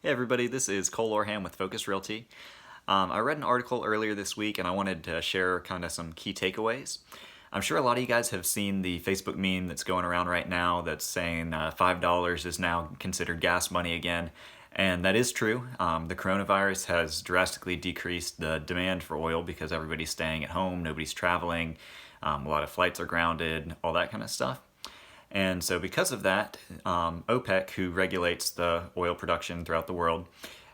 Hey everybody, this is Cole Orham with Focus Realty. I read an article earlier this week and I wanted to share kind of some key takeaways. I'm sure a lot of you guys have seen the Facebook meme that's going around right now that's saying $5 is now considered gas money again. And that is true. The coronavirus has drastically decreased the demand for oil because everybody's staying at home, nobody's traveling, a lot of flights are grounded, all that kind of stuff. And so because of that, OPEC, who regulates the oil production throughout the world,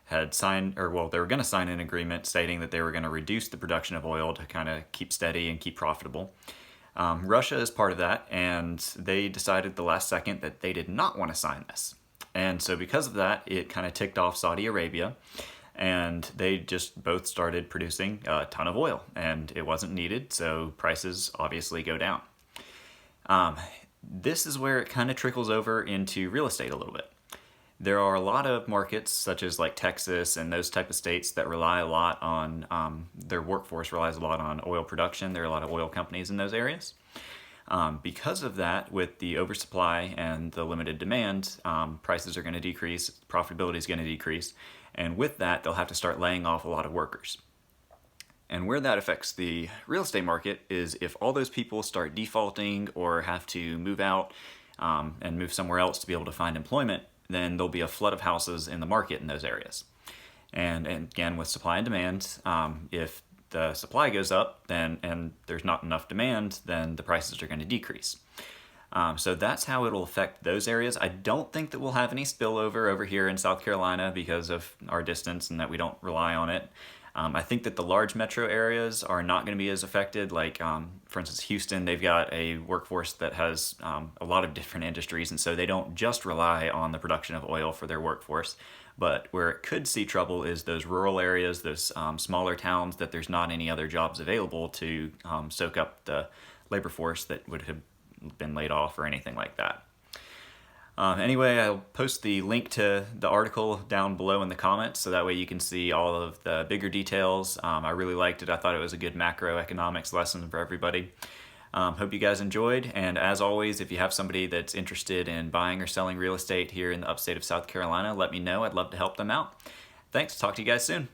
had signed, or well, they were going to sign an agreement stating that they were going to reduce the production of oil to kind of keep steady and keep profitable. Russia is part of that, and they decided the last second that they did not want to sign this. And so because of that, it kind of ticked off Saudi Arabia, and they just both started producing a ton of oil, and it wasn't needed, so prices obviously go down. This is where it kind of trickles over into real estate a little bit. There are a lot of markets, such as like Texas and those type of states, that rely a lot on, their workforce relies a lot on oil production. There are a lot of oil companies in those areas. Because of that, with the oversupply and the limited demand, prices are going to decrease, profitability is going to decrease, and with that, they'll have to start laying off a lot of workers. And where that affects the real estate market is if all those people start defaulting or have to move out and move somewhere else to be able to find employment, then there'll be a flood of houses in the market in those areas. And again, with supply and demand, if the supply goes up and there's not enough demand, then the prices are going to decrease. So that's how it'll affect those areas. I don't think that we'll have any spillover over here in South Carolina because of our distance and that we don't rely on it. I think that the large metro areas are not going to be as affected. Like, for instance, Houston, they've got a workforce that has a lot of different industries, and so they don't just rely on the production of oil for their workforce. But where it could see trouble is those rural areas, those smaller towns that there's not any other jobs available to soak up the labor force that would have been laid off or anything like that. Anyway, I'll post the link to the article down below in the comments so that way you can see all of the bigger details. I really liked it. I thought it was a good macroeconomics lesson for everybody. Hope you guys enjoyed, and as always, if you have somebody that's interested in buying or selling real estate here in the upstate of South Carolina, let me know. I'd love to help them out. Thanks. Talk to you guys soon.